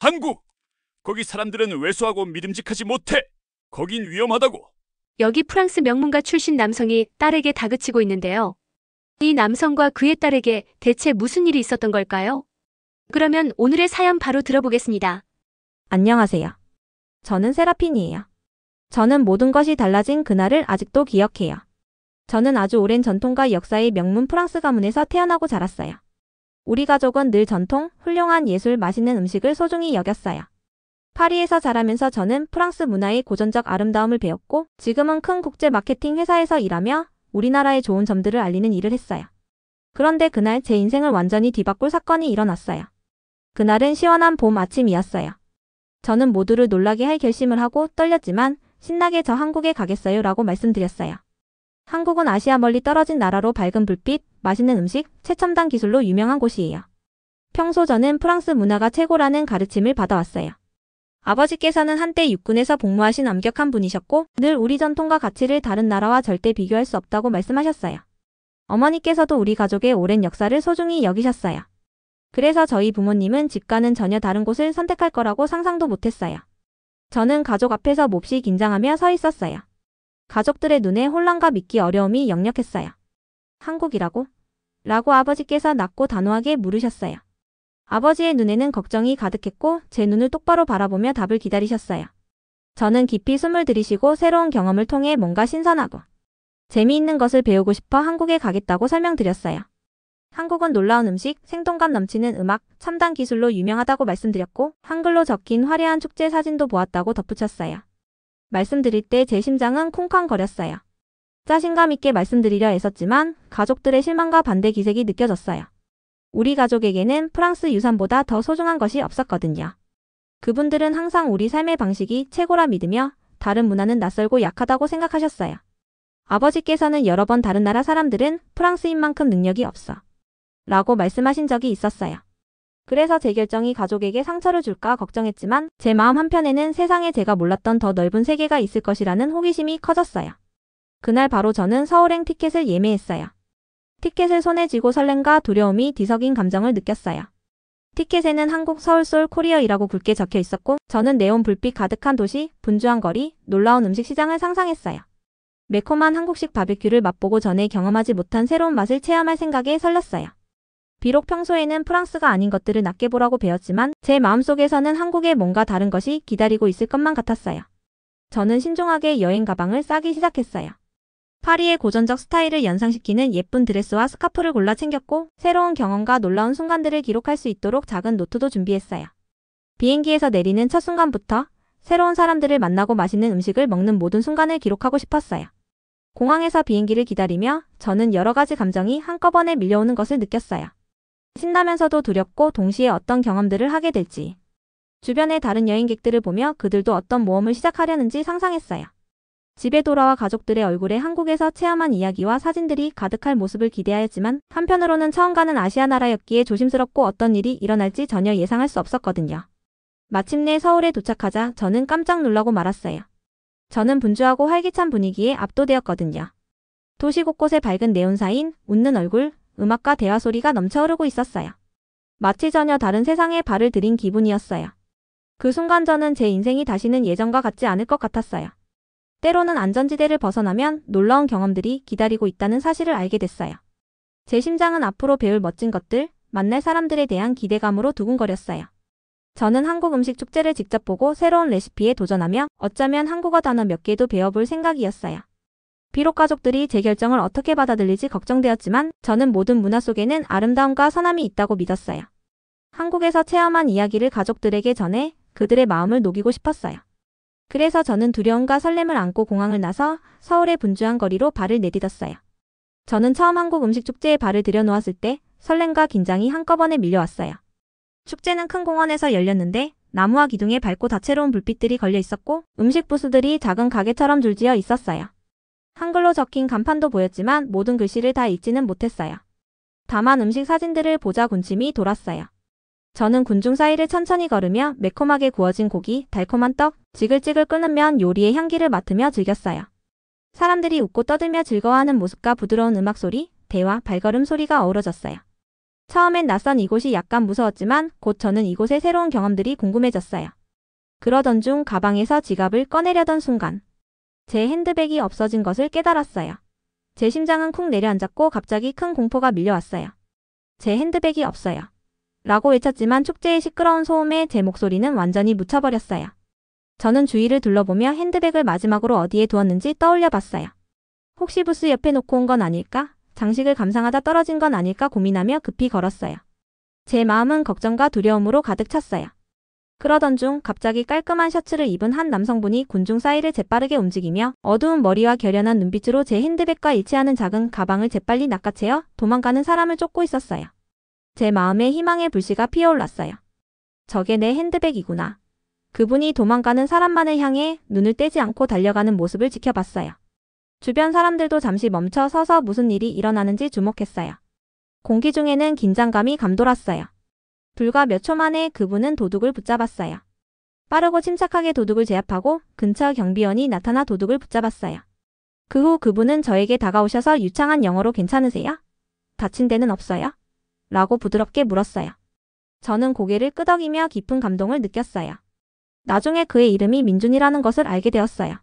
한국! 거기 사람들은 왜소하고 믿음직하지 못해. 거긴 위험하다고. 여기 프랑스 명문가 출신 남성이 딸에게 다그치고 있는데요. 이 남성과 그의 딸에게 대체 무슨 일이 있었던 걸까요? 그러면 오늘의 사연 바로 들어보겠습니다. 안녕하세요. 저는 세라핀이에요. 저는 모든 것이 달라진 그날을 아직도 기억해요. 저는 아주 오랜 전통과 역사의 명문 프랑스 가문에서 태어나고 자랐어요. 우리 가족은 늘 전통, 훌륭한 예술, 맛있는 음식을 소중히 여겼어요. 파리에서 자라면서 저는 프랑스 문화의 고전적 아름다움을 배웠고 지금은 큰 국제 마케팅 회사에서 일하며 우리나라의 좋은 점들을 알리는 일을 했어요. 그런데 그날 제 인생을 완전히 뒤바꿀 사건이 일어났어요. 그날은 시원한 봄 아침이었어요. 저는 모두를 놀라게 할 결심을 하고 떨렸지만 신나게 저 한국에 가겠어요 라고 말씀드렸어요. 한국은 아시아 멀리 떨어진 나라로 밝은 불빛, 맛있는 음식, 최첨단 기술로 유명한 곳이에요. 평소 저는 프랑스 문화가 최고라는 가르침을 받아왔어요. 아버지께서는 한때 육군에서 복무하신 엄격한 분이셨고 늘 우리 전통과 가치를 다른 나라와 절대 비교할 수 없다고 말씀하셨어요. 어머니께서도 우리 가족의 오랜 역사를 소중히 여기셨어요. 그래서 저희 부모님은 집과는 전혀 다른 곳을 선택할 거라고 상상도 못했어요. 저는 가족 앞에서 몹시 긴장하며 서 있었어요. 가족들의 눈에 혼란과 믿기 어려움이 역력했어요. 한국이라고? 라고 아버지께서 낮고 단호하게 물으셨어요. 아버지의 눈에는 걱정이 가득했고 제 눈을 똑바로 바라보며 답을 기다리셨어요. 저는 깊이 숨을 들이쉬고 새로운 경험을 통해 뭔가 신선하고 재미있는 것을 배우고 싶어 한국에 가겠다고 설명드렸어요. 한국은 놀라운 음식, 생동감 넘치는 음악, 첨단 기술로 유명하다고 말씀드렸고 한글로 적힌 화려한 축제 사진도 보았다고 덧붙였어요. 말씀드릴 때 제 심장은 쿵쾅거렸어요. 자신감 있게 말씀드리려 애썼지만 가족들의 실망과 반대 기색이 느껴졌어요. 우리 가족에게는 프랑스 유산보다 더 소중한 것이 없었거든요. 그분들은 항상 우리 삶의 방식이 최고라 믿으며 다른 문화는 낯설고 약하다고 생각하셨어요. 아버지께서는 여러 번 다른 나라 사람들은 프랑스인 만큼 능력이 없어 라고 말씀하신 적이 있었어요. 그래서 제 결정이 가족에게 상처를 줄까 걱정했지만 제 마음 한편에는 세상에 제가 몰랐던 더 넓은 세계가 있을 것이라는 호기심이 커졌어요. 그날 바로 저는 서울행 티켓을 예매했어요. 티켓을 손에 쥐고 설렘과 두려움이 뒤섞인 감정을 느꼈어요. 티켓에는 한국 서울 솔 코리어이라고 굵게 적혀 있었고 저는 네온 불빛 가득한 도시, 분주한 거리, 놀라운 음식 시장을 상상했어요. 매콤한 한국식 바비큐를 맛보고 전에 경험하지 못한 새로운 맛을 체험할 생각에 설렜어요. 비록 평소에는 프랑스가 아닌 것들을 낮게 보라고 배웠지만 제 마음속에서는 한국에 뭔가 다른 것이 기다리고 있을 것만 같았어요. 저는 신중하게 여행 가방을 싸기 시작했어요. 파리의 고전적 스타일을 연상시키는 예쁜 드레스와 스카프를 골라 챙겼고 새로운 경험과 놀라운 순간들을 기록할 수 있도록 작은 노트도 준비했어요. 비행기에서 내리는 첫 순간부터 새로운 사람들을 만나고 맛있는 음식을 먹는 모든 순간을 기록하고 싶었어요. 공항에서 비행기를 기다리며 저는 여러 가지 감정이 한꺼번에 밀려오는 것을 느꼈어요. 신나면서도 두렵고 동시에 어떤 경험들을 하게 될지. 주변의 다른 여행객들을 보며 그들도 어떤 모험을 시작하려는지 상상했어요. 집에 돌아와 가족들의 얼굴에 한국에서 체험한 이야기와 사진들이 가득할 모습을 기대하였지만 한편으로는 처음 가는 아시아 나라였기에 조심스럽고 어떤 일이 일어날지 전혀 예상할 수 없었거든요. 마침내 서울에 도착하자 저는 깜짝 놀라고 말았어요. 저는 분주하고 활기찬 분위기에 압도되었거든요. 도시 곳곳에 밝은 네온사인, 웃는 얼굴, 음악과 대화 소리가 넘쳐 흐르고 있었어요. 마치 전혀 다른 세상에 발을 들인 기분이었어요. 그 순간 저는 제 인생이 다시는 예전과 같지 않을 것 같았어요. 때로는 안전지대를 벗어나면 놀라운 경험들이 기다리고 있다는 사실을 알게 됐어요. 제 심장은 앞으로 배울 멋진 것들, 만날 사람들에 대한 기대감으로 두근거렸어요. 저는 한국 음식 축제를 직접 보고 새로운 레시피에 도전하며 어쩌면 한국어 단어 몇 개도 배워볼 생각이었어요. 비록 가족들이 제 결정을 어떻게 받아들일지 걱정되었지만 저는 모든 문화 속에는 아름다움과 선함이 있다고 믿었어요. 한국에서 체험한 이야기를 가족들에게 전해 그들의 마음을 녹이고 싶었어요. 그래서 저는 두려움과 설렘을 안고 공항을 나서 서울의 분주한 거리로 발을 내딛었어요. 저는 처음 한국 음식 축제에 발을 들여놓았을 때 설렘과 긴장이 한꺼번에 밀려왔어요. 축제는 큰 공원에서 열렸는데 나무와 기둥에 밝고 다채로운 불빛들이 걸려 있었고 음식 부스들이 작은 가게처럼 줄지어 있었어요. 한글로 적힌 간판도 보였지만 모든 글씨를 다 읽지는 못했어요. 다만 음식 사진들을 보자 군침이 돌았어요. 저는 군중 사이를 천천히 걸으며 매콤하게 구워진 고기, 달콤한 떡, 지글지글 끓는 면 요리의 향기를 맡으며 즐겼어요. 사람들이 웃고 떠들며 즐거워하는 모습과 부드러운 음악 소리, 대화, 발걸음 소리가 어우러졌어요. 처음엔 낯선 이곳이 약간 무서웠지만 곧 저는 이곳의 새로운 경험들이 궁금해졌어요. 그러던 중 가방에서 지갑을 꺼내려던 순간 제 핸드백이 없어진 것을 깨달았어요. 제 심장은 쿵 내려앉았고 갑자기 큰 공포가 밀려왔어요. 제 핸드백이 없어요. 라고 외쳤지만 축제의 시끄러운 소음에 제 목소리는 완전히 묻혀버렸어요. 저는 주위를 둘러보며 핸드백을 마지막으로 어디에 두었는지 떠올려 봤어요. 혹시 부스 옆에 놓고 온 건 아닐까? 장식을 감상하다 떨어진 건 아닐까 고민하며 급히 걸었어요. 제 마음은 걱정과 두려움으로 가득 찼어요. 그러던 중 갑자기 깔끔한 셔츠를 입은 한 남성분이 군중 사이를 재빠르게 움직이며 어두운 머리와 결연한 눈빛으로 제 핸드백과 일치하는 작은 가방을 재빨리 낚아채어 도망가는 사람을 쫓고 있었어요. 제 마음에 희망의 불씨가 피어올랐어요. 저게 내 핸드백이구나. 그분이 도망가는 사람만을 향해 눈을 떼지 않고 달려가는 모습을 지켜봤어요. 주변 사람들도 잠시 멈춰 서서 무슨 일이 일어나는지 주목했어요. 공기 중에는 긴장감이 감돌았어요. 불과 몇 초 만에 그분은 도둑을 붙잡았어요. 빠르고 침착하게 도둑을 제압하고 근처 경비원이 나타나 도둑을 붙잡았어요. 그 후 그분은 저에게 다가오셔서 유창한 영어로 괜찮으세요? 다친 데는 없어요? 라고 부드럽게 물었어요. 저는 고개를 끄덕이며 깊은 감동을 느꼈어요. 나중에 그의 이름이 민준이라는 것을 알게 되었어요.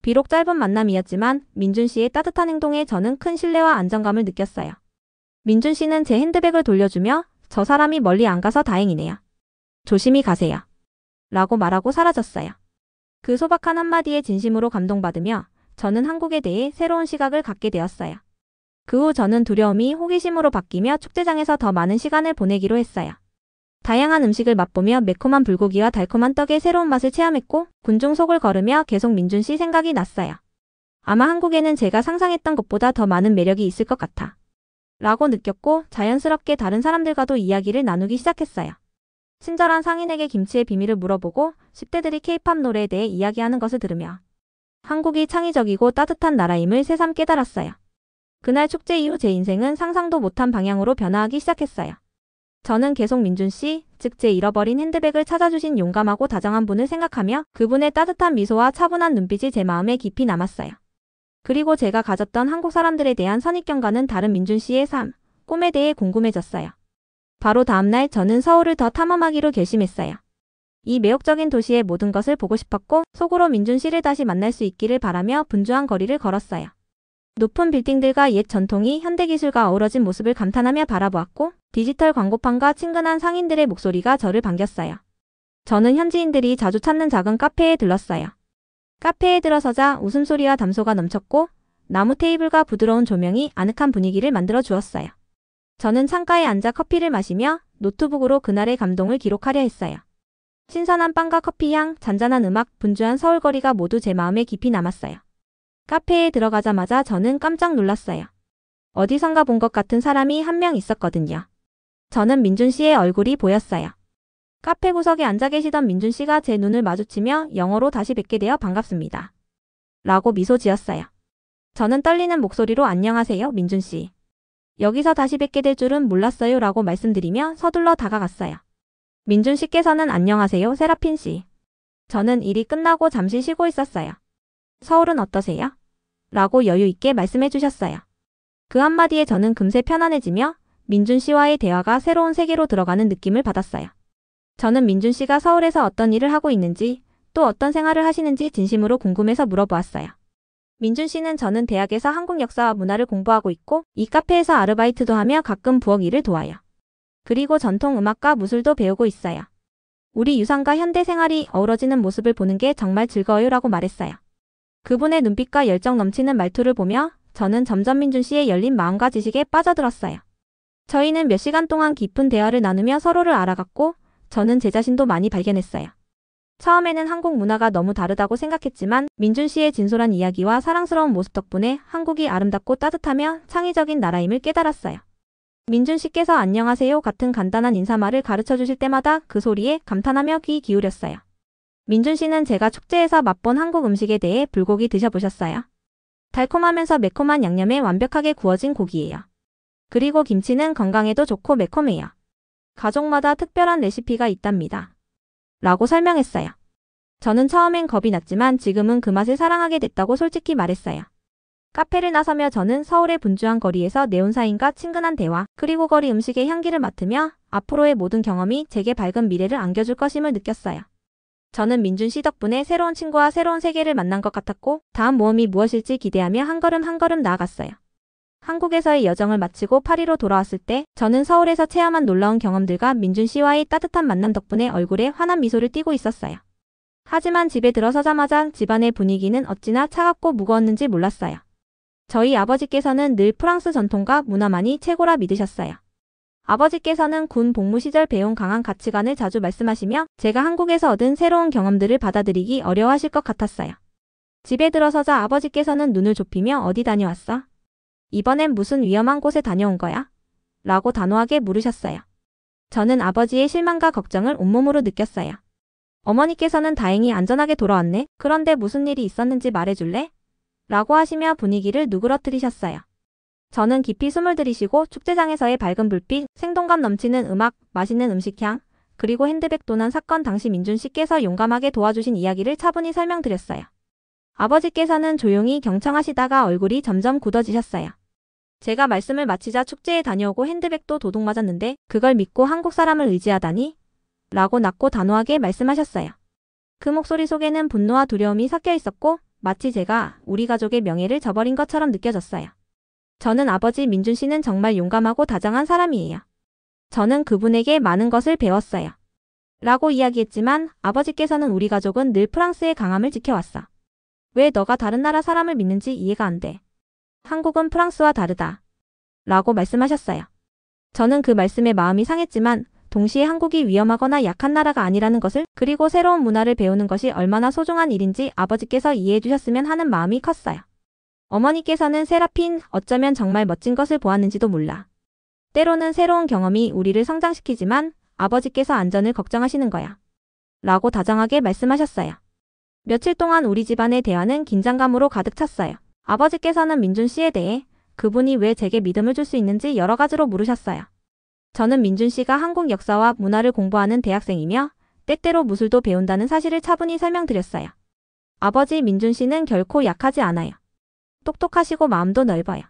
비록 짧은 만남이었지만 민준 씨의 따뜻한 행동에 저는 큰 신뢰와 안정감을 느꼈어요. 민준 씨는 제 핸드백을 돌려주며 저 사람이 멀리 안 가서 다행이네요. 조심히 가세요. 라고 말하고 사라졌어요. 그 소박한 한마디에 진심으로 감동받으며 저는 한국에 대해 새로운 시각을 갖게 되었어요. 그 후 저는 두려움이 호기심으로 바뀌며 축제장에서 더 많은 시간을 보내기로 했어요. 다양한 음식을 맛보며 매콤한 불고기와 달콤한 떡의 새로운 맛을 체험했고 군중 속을 걸으며 계속 민준 씨 생각이 났어요. 아마 한국에는 제가 상상했던 것보다 더 많은 매력이 있을 것 같아. 라고 느꼈고 자연스럽게 다른 사람들과도 이야기를 나누기 시작했어요. 친절한 상인에게 김치의 비밀을 물어보고 10대들이 K-팝 노래에 대해 이야기하는 것을 들으며 한국이 창의적이고 따뜻한 나라임을 새삼 깨달았어요. 그날 축제 이후 제 인생은 상상도 못한 방향으로 변화하기 시작했어요. 저는 계속 민준 씨, 즉 제 잃어버린 핸드백을 찾아주신 용감하고 다정한 분을 생각하며 그분의 따뜻한 미소와 차분한 눈빛이 제 마음에 깊이 남았어요. 그리고 제가 가졌던 한국 사람들에 대한 선입견과는 다른 민준 씨의 삶, 꿈에 대해 궁금해졌어요. 바로 다음날 저는 서울을 더 탐험하기로 결심했어요. 이 매혹적인 도시의 모든 것을 보고 싶었고 속으로 민준 씨를 다시 만날 수 있기를 바라며 분주한 거리를 걸었어요. 높은 빌딩들과 옛 전통이 현대기술과 어우러진 모습을 감탄하며 바라보았고 디지털 광고판과 친근한 상인들의 목소리가 저를 반겼어요. 저는 현지인들이 자주 찾는 작은 카페에 들렀어요. 카페에 들어서자 웃음소리와 담소가 넘쳤고 나무 테이블과 부드러운 조명이 아늑한 분위기를 만들어 주었어요. 저는 창가에 앉아 커피를 마시며 노트북으로 그날의 감동을 기록하려 했어요. 신선한 빵과 커피 향, 잔잔한 음악, 분주한 서울거리가 모두 제 마음에 깊이 남았어요. 카페에 들어가자마자 저는 깜짝 놀랐어요. 어디선가 본 것 같은 사람이 한 명 있었거든요. 저는 민준 씨의 얼굴이 보였어요. 카페 구석에 앉아 계시던 민준 씨가 제 눈을 마주치며 영어로 다시 뵙게 되어 반갑습니다. 라고 미소 지었어요. 저는 떨리는 목소리로 안녕하세요, 민준 씨. 여기서 다시 뵙게 될 줄은 몰랐어요 라고 말씀드리며 서둘러 다가갔어요. 민준 씨께서는 안녕하세요, 세라핀 씨. 저는 일이 끝나고 잠시 쉬고 있었어요. 서울은 어떠세요? 라고 여유 있게 말씀해 주셨어요. 그 한마디에 저는 금세 편안해지며 민준 씨와의 대화가 새로운 세계로 들어가는 느낌을 받았어요. 저는 민준 씨가 서울에서 어떤 일을 하고 있는지 또 어떤 생활을 하시는지 진심으로 궁금해서 물어보았어요. 민준 씨는 저는 대학에서 한국 역사와 문화를 공부하고 있고 이 카페에서 아르바이트도 하며 가끔 부엌 일을 도와요. 그리고 전통 음악과 무술도 배우고 있어요. 우리 유산과 현대 생활이 어우러지는 모습을 보는 게 정말 즐거워요 라고 말했어요. 그분의 눈빛과 열정 넘치는 말투를 보며 저는 점점 민준 씨의 열린 마음과 지식에 빠져들었어요. 저희는 몇 시간 동안 깊은 대화를 나누며 서로를 알아갔고 저는 제 자신도 많이 발견했어요. 처음에는 한국 문화가 너무 다르다고 생각했지만 민준 씨의 진솔한 이야기와 사랑스러운 모습 덕분에 한국이 아름답고 따뜻하며 창의적인 나라임을 깨달았어요. 민준 씨께서 안녕하세요 같은 간단한 인사말을 가르쳐 주실 때마다 그 소리에 감탄하며 귀 기울였어요. 민준 씨는 제가 축제에서 맛본 한국 음식에 대해 불고기 드셔보셨어요? 달콤하면서 매콤한 양념에 완벽하게 구워진 고기예요. 그리고 김치는 건강에도 좋고 매콤해요. 가족마다 특별한 레시피가 있답니다. 라고 설명했어요. 저는 처음엔 겁이 났지만 지금은 그 맛을 사랑하게 됐다고 솔직히 말했어요. 카페를 나서며 저는 서울의 분주한 거리에서 네온사인과 친근한 대화, 그리고 거리 음식의 향기를 맡으며 앞으로의 모든 경험이 제게 밝은 미래를 안겨줄 것임을 느꼈어요. 저는 민준 씨 덕분에 새로운 친구와 새로운 세계를 만난 것 같았고, 다음 모험이 무엇일지 기대하며 한 걸음 한 걸음 나아갔어요. 한국에서의 여정을 마치고 파리로 돌아왔을 때 저는 서울에서 체험한 놀라운 경험들과 민준 씨와의 따뜻한 만남 덕분에 얼굴에 환한 미소를 띠고 있었어요. 하지만 집에 들어서자마자 집안의 분위기는 어찌나 차갑고 무거웠는지 몰랐어요. 저희 아버지께서는 늘 프랑스 전통과 문화만이 최고라 믿으셨어요. 아버지께서는 군 복무 시절 배운 강한 가치관을 자주 말씀하시며 제가 한국에서 얻은 새로운 경험들을 받아들이기 어려워하실 것 같았어요. 집에 들어서자 아버지께서는 눈을 좁히며 어디 다녀왔어? 이번엔 무슨 위험한 곳에 다녀온 거야? 라고 단호하게 물으셨어요. 저는 아버지의 실망과 걱정을 온몸으로 느꼈어요. 어머니께서는 다행히 안전하게 돌아왔네. 그런데 무슨 일이 있었는지 말해줄래? 라고 하시며 분위기를 누그러뜨리셨어요. 저는 깊이 숨을 들이쉬고 축제장에서의 밝은 불빛, 생동감 넘치는 음악, 맛있는 음식향, 그리고 핸드백 도난 사건 당시 민준 씨께서 용감하게 도와주신 이야기를 차분히 설명드렸어요. 아버지께서는 조용히 경청하시다가 얼굴이 점점 굳어지셨어요. 제가 말씀을 마치자 축제에 다녀오고 핸드백도 도둑 맞았는데 그걸 믿고 한국 사람을 의지하다니? 라고 낮고 단호하게 말씀하셨어요. 그 목소리 속에는 분노와 두려움이 섞여 있었고 마치 제가 우리 가족의 명예를 저버린 것처럼 느껴졌어요. 저는 아버지 민준 씨는 정말 용감하고 다정한 사람이에요. 저는 그분에게 많은 것을 배웠어요. 라고 이야기했지만 아버지께서는 우리 가족은 늘 프랑스의 강함을 지켜왔어. 왜 너가 다른 나라 사람을 믿는지 이해가 안 돼. 한국은 프랑스와 다르다. 라고 말씀하셨어요. 저는 그 말씀에 마음이 상했지만 동시에 한국이 위험하거나 약한 나라가 아니라는 것을, 그리고 새로운 문화를 배우는 것이 얼마나 소중한 일인지 아버지께서 이해해 주셨으면 하는 마음이 컸어요. 어머니께서는 세라핀, 어쩌면 정말 멋진 것을 보았는지도 몰라. 때로는 새로운 경험이 우리를 성장시키지만 아버지께서 안전을 걱정하시는 거야. 라고 다정하게 말씀하셨어요. 며칠 동안 우리 집안의 대화는 긴장감으로 가득 찼어요. 아버지께서는 민준 씨에 대해 그분이 왜 제게 믿음을 줄 수 있는지 여러 가지로 물으셨어요. 저는 민준 씨가 한국 역사와 문화를 공부하는 대학생이며 때때로 무술도 배운다는 사실을 차분히 설명드렸어요. 아버지 민준 씨는 결코 약하지 않아요. 똑똑하시고 마음도 넓어요.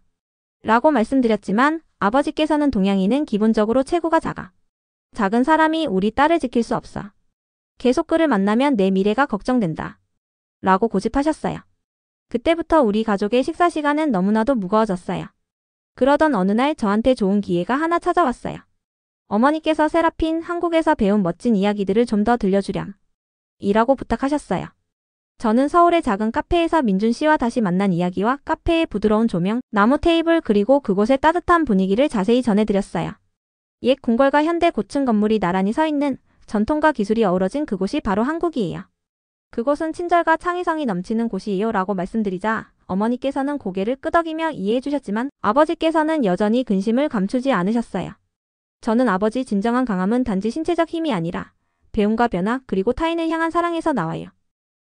라고 말씀드렸지만 아버지께서는 동양인은 기본적으로 체구가 작아. 작은 사람이 우리 딸을 지킬 수 없어. 계속 그를 만나면 내 미래가 걱정된다. 라고 고집하셨어요. 그때부터 우리 가족의 식사 시간은 너무나도 무거워졌어요. 그러던 어느 날 저한테 좋은 기회가 하나 찾아왔어요. 어머니께서 세라핀, 한국에서 배운 멋진 이야기들을 좀 더 들려주렴. 이라고 부탁하셨어요. 저는 서울의 작은 카페에서 민준 씨와 다시 만난 이야기와 카페의 부드러운 조명, 나무 테이블, 그리고 그곳의 따뜻한 분위기를 자세히 전해드렸어요. 옛 궁궐과 현대 고층 건물이 나란히 서 있는, 전통과 기술이 어우러진 그곳이 바로 한국이에요. 그곳은 친절과 창의성이 넘치는 곳이에요. 라고 말씀드리자 어머니께서는 고개를 끄덕이며 이해해 주셨지만 아버지께서는 여전히 근심을 감추지 않으셨어요. 저는 아버지 진정한 강함은 단지 신체적 힘이 아니라 배움과 변화, 그리고 타인을 향한 사랑에서 나와요.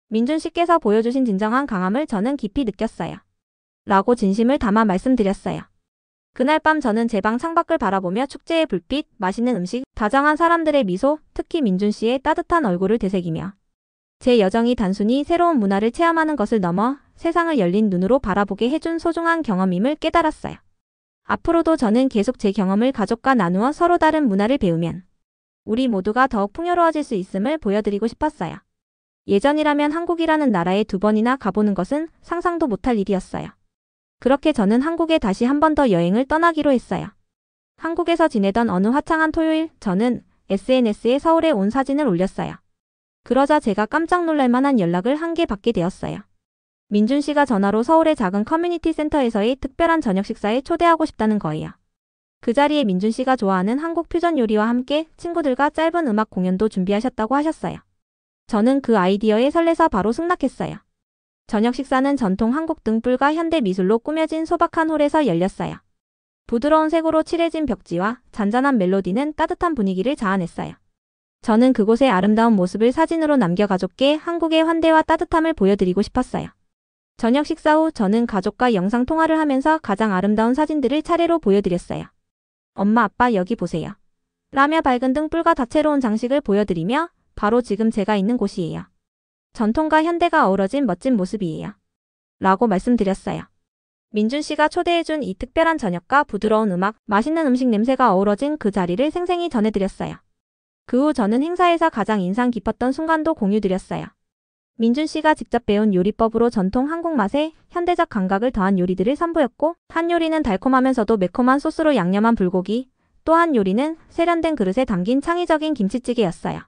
민준 씨께서 보여주신 진정한 강함을 저는 깊이 느꼈어요. 라고 진심을 담아 말씀드렸어요. 그날 밤 저는 제 방 창밖을 바라보며 축제의 불빛, 맛있는 음식, 다정한 사람들의 미소, 특히 민준 씨의 따뜻한 얼굴을 되새기며 제 여정이 단순히 새로운 문화를 체험하는 것을 넘어 세상을 열린 눈으로 바라보게 해준 소중한 경험임을 깨달았어요. 앞으로도 저는 계속 제 경험을 가족과 나누어 서로 다른 문화를 배우면 우리 모두가 더욱 풍요로워질 수 있음을 보여드리고 싶었어요. 예전이라면 한국이라는 나라에 2번이나 가보는 것은 상상도 못할 일이었어요. 그렇게 저는 한국에 다시 한 번 더 여행을 떠나기로 했어요. 한국에서 지내던 어느 화창한 토요일, 저는 SNS에 서울에 온 사진을 올렸어요. 그러자 제가 깜짝 놀랄 만한 연락을 한 개 받게 되었어요. 민준 씨가 전화로 서울의 작은 커뮤니티 센터에서의 특별한 저녁 식사에 초대하고 싶다는 거예요. 그 자리에 민준 씨가 좋아하는 한국 퓨전 요리와 함께 친구들과 짧은 음악 공연도 준비하셨다고 하셨어요. 저는 그 아이디어에 설레서 바로 승낙했어요. 저녁 식사는 전통 한국 등불과 현대 미술로 꾸며진 소박한 홀에서 열렸어요. 부드러운 색으로 칠해진 벽지와 잔잔한 멜로디는 따뜻한 분위기를 자아냈어요. 저는 그곳의 아름다운 모습을 사진으로 남겨 가족께 한국의 환대와 따뜻함을 보여드리고 싶었어요. 저녁 식사 후 저는 가족과 영상 통화를 하면서 가장 아름다운 사진들을 차례로 보여드렸어요. 엄마, 아빠 여기 보세요. 라며 밝은 등불과 다채로운 장식을 보여드리며 바로 지금 제가 있는 곳이에요. 전통과 현대가 어우러진 멋진 모습이에요. 라고 말씀드렸어요. 민준 씨가 초대해준 이 특별한 저녁과 부드러운 음악, 맛있는 음식 냄새가 어우러진 그 자리를 생생히 전해드렸어요. 그 후 저는 행사에서 가장 인상 깊었던 순간도 공유드렸어요. 민준 씨가 직접 배운 요리법으로 전통 한국 맛에 현대적 감각을 더한 요리들을 선보였고, 한 요리는 달콤하면서도 매콤한 소스로 양념한 불고기, 또 한 요리는 세련된 그릇에 담긴 창의적인 김치찌개였어요.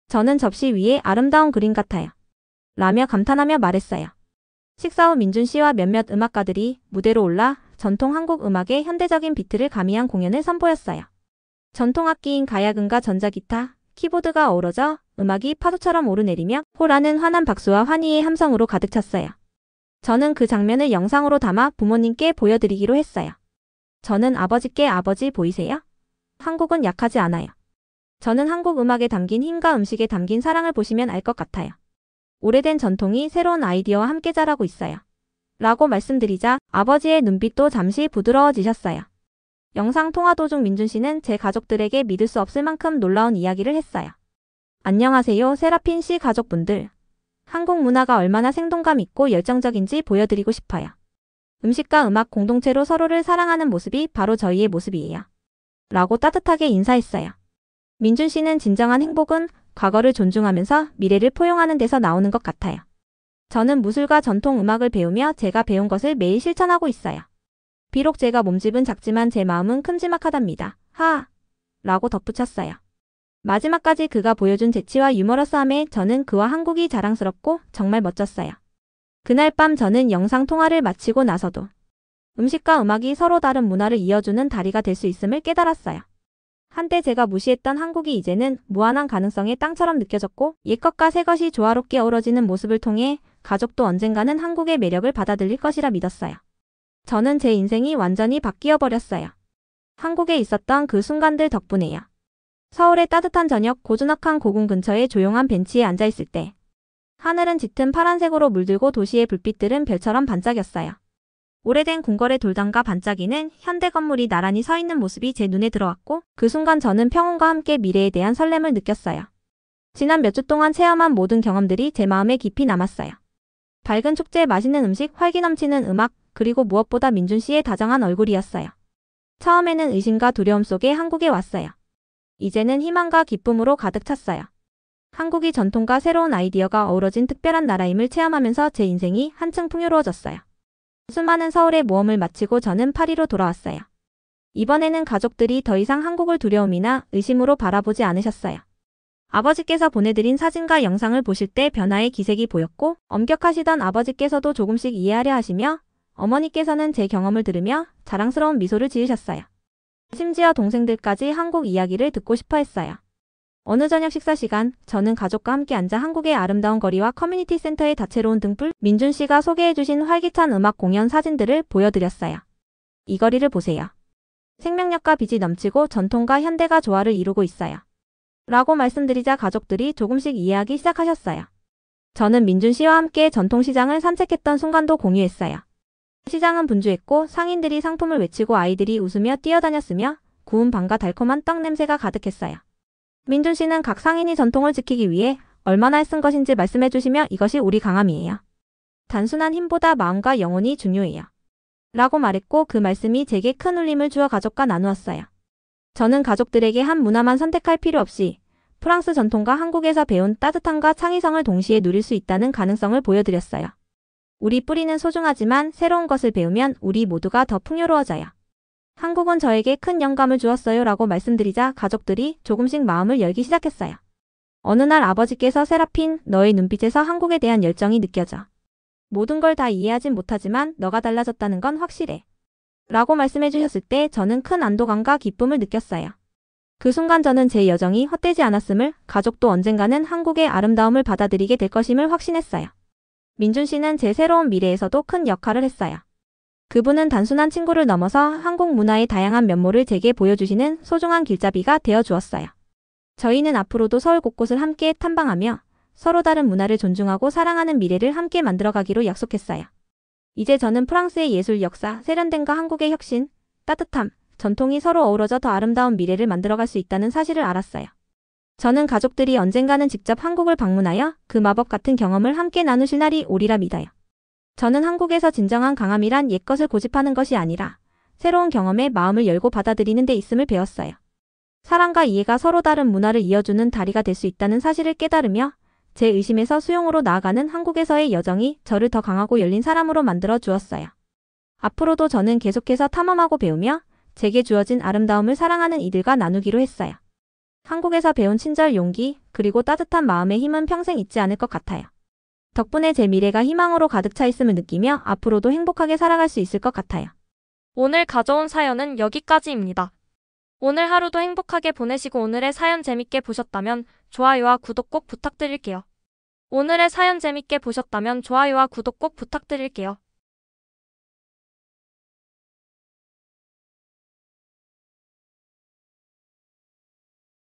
저는 접시 위에 아름다운 그림 같아요. 라며 감탄하며 말했어요. 식사 후 민준 씨와 몇몇 음악가들이 무대로 올라 전통 한국 음악의 현대적인 비트를 가미한 공연을 선보였어요. 전통 악기인 가야금과 전자기타, 키보드가 어우러져 음악이 파도처럼 오르내리며 호라는 환한 박수와 환희의 함성으로 가득 찼어요. 저는 그 장면을 영상으로 담아 부모님께 보여드리기로 했어요. 저는 아버지께 아버지 보이세요? 한국은 약하지 않아요. 저는 한국 음악에 담긴 힘과 음식에 담긴 사랑을 보시면 알 것 같아요. 오래된 전통이 새로운 아이디어와 함께 자라고 있어요. 라고 말씀드리자 아버지의 눈빛도 잠시 부드러워지셨어요. 영상 통화 도중 민준 씨는 제 가족들에게 믿을 수 없을 만큼 놀라운 이야기를 했어요. 안녕하세요, 세라핀 씨 가족분들. 한국 문화가 얼마나 생동감 있고 열정적인지 보여드리고 싶어요. 음식과 음악 공동체로 서로를 사랑하는 모습이 바로 저희의 모습이에요. 라고 따뜻하게 인사했어요. 민준 씨는 진정한 행복은 과거를 존중하면서 미래를 포용하는 데서 나오는 것 같아요. 저는 무술과 전통 음악을 배우며 제가 배운 것을 매일 실천하고 있어요. 비록 제가 몸집은 작지만 제 마음은 큼지막하답니다. 라고 덧붙였어요. 마지막까지 그가 보여준 재치와 유머러스함에 저는 그와 한국이 자랑스럽고 정말 멋졌어요. 그날 밤 저는 영상 통화를 마치고 나서도 음식과 음악이 서로 다른 문화를 이어주는 다리가 될 수 있음을 깨달았어요. 한때 제가 무시했던 한국이 이제는 무한한 가능성의 땅처럼 느껴졌고 옛것과 새것이 조화롭게 어우러지는 모습을 통해 가족도 언젠가는 한국의 매력을 받아들일 것이라 믿었어요. 저는 제 인생이 완전히 바뀌어 버렸어요. 한국에 있었던 그 순간들 덕분에요. 서울의 따뜻한 저녁 고즈넉한 고궁 근처의 조용한 벤치에 앉아있을 때 하늘은 짙은 파란색으로 물들고 도시의 불빛들은 별처럼 반짝였어요. 오래된 궁궐의 돌담과 반짝이는 현대 건물이 나란히 서 있는 모습이 제 눈에 들어왔고 그 순간 저는 평온과 함께 미래에 대한 설렘을 느꼈어요. 지난 몇 주 동안 체험한 모든 경험들이 제 마음에 깊이 남았어요. 밝은 축제, 맛있는 음식, 활기 넘치는 음악, 그리고 무엇보다 민준 씨의 다정한 얼굴이었어요. 처음에는 의심과 두려움 속에 한국에 왔어요. 이제는 희망과 기쁨으로 가득 찼어요. 한국이 전통과 새로운 아이디어가 어우러진 특별한 나라임을 체험하면서 제 인생이 한층 풍요로워졌어요. 수많은 서울의 모험을 마치고 저는 파리로 돌아왔어요. 이번에는 가족들이 더 이상 한국을 두려움이나 의심으로 바라보지 않으셨어요. 아버지께서 보내드린 사진과 영상을 보실 때 변화의 기색이 보였고 엄격하시던 아버지께서도 조금씩 이해하려 하시며 어머니께서는 제 경험을 들으며 자랑스러운 미소를 지으셨어요. 심지어 동생들까지 한국 이야기를 듣고 싶어 했어요. 어느 저녁 식사 시간, 저는 가족과 함께 앉아 한국의 아름다운 거리와 커뮤니티 센터의 다채로운 등불, 민준 씨가 소개해주신 활기찬 음악 공연 사진들을 보여드렸어요. 이 거리를 보세요. 생명력과 빛이 넘치고 전통과 현대가 조화를 이루고 있어요. 라고 말씀드리자 가족들이 조금씩 이해하기 시작하셨어요. 저는 민준 씨와 함께 전통시장을 산책했던 순간도 공유했어요. 시장은 분주했고 상인들이 상품을 외치고 아이들이 웃으며 뛰어다녔으며 구운 빵과 달콤한 떡 냄새가 가득했어요. 민준 씨는 각 상인이 전통을 지키기 위해 얼마나 애쓴 것인지 말씀해 주시며 이것이 우리 강함이에요. 단순한 힘보다 마음과 영혼이 중요해요. 라고 말했고 그 말씀이 제게 큰 울림을 주어 가족과 나누었어요. 저는 가족들에게 한 문화만 선택할 필요 없이 프랑스 전통과 한국에서 배운 따뜻함과 창의성을 동시에 누릴 수 있다는 가능성을 보여드렸어요. 우리 뿌리는 소중하지만 새로운 것을 배우면 우리 모두가 더 풍요로워져요. 한국은 저에게 큰 영감을 주었어요 라고 말씀드리자 가족들이 조금씩 마음을 열기 시작했어요. 어느 날 아버지께서 세라핀, 너의 눈빛에서 한국에 대한 열정이 느껴져. 모든 걸 다 이해하진 못하지만 너가 달라졌다는 건 확실해. 라고 말씀해 주셨을 때 저는 큰 안도감과 기쁨을 느꼈어요. 그 순간 저는 제 여정이 헛되지 않았음을, 가족도 언젠가는 한국의 아름다움을 받아들이게 될 것임을 확신했어요. 민준 씨는 제 새로운 미래에서도 큰 역할을 했어요. 그분은 단순한 친구를 넘어서 한국 문화의 다양한 면모를 제게 보여주시는 소중한 길잡이가 되어 주었어요. 저희는 앞으로도 서울 곳곳을 함께 탐방하며 서로 다른 문화를 존중하고 사랑하는 미래를 함께 만들어가기로 약속했어요. 이제 저는 프랑스의 예술 역사, 세련됨과 한국의 혁신, 따뜻함, 전통이 서로 어우러져 더 아름다운 미래를 만들어갈 수 있다는 사실을 알았어요. 저는 가족들이 언젠가는 직접 한국을 방문하여 그 마법 같은 경험을 함께 나누실 날이 오리라 믿어요. 저는 한국에서 진정한 강함이란 옛것을 고집하는 것이 아니라 새로운 경험에 마음을 열고 받아들이는 데 있음을 배웠어요. 사랑과 이해가 서로 다른 문화를 이어주는 다리가 될 수 있다는 사실을 깨달으며 제 의심에서 수용으로 나아가는 한국에서의 여정이 저를 더 강하고 열린 사람으로 만들어 주었어요. 앞으로도 저는 계속해서 탐험하고 배우며 제게 주어진 아름다움을 사랑하는 이들과 나누기로 했어요. 한국에서 배운 친절, 용기, 그리고 따뜻한 마음의 힘은 평생 잊지 않을 것 같아요. 덕분에 제 미래가 희망으로 가득 차 있음을 느끼며 앞으로도 행복하게 살아갈 수 있을 것 같아요. 오늘 가져온 사연은 여기까지입니다. 오늘 하루도 행복하게 보내시고 오늘의 사연 재밌게 보셨다면 좋아요와 구독 꼭 부탁드릴게요. 오늘의 사연 재밌게 보셨다면 좋아요와 구독 꼭 부탁드릴게요.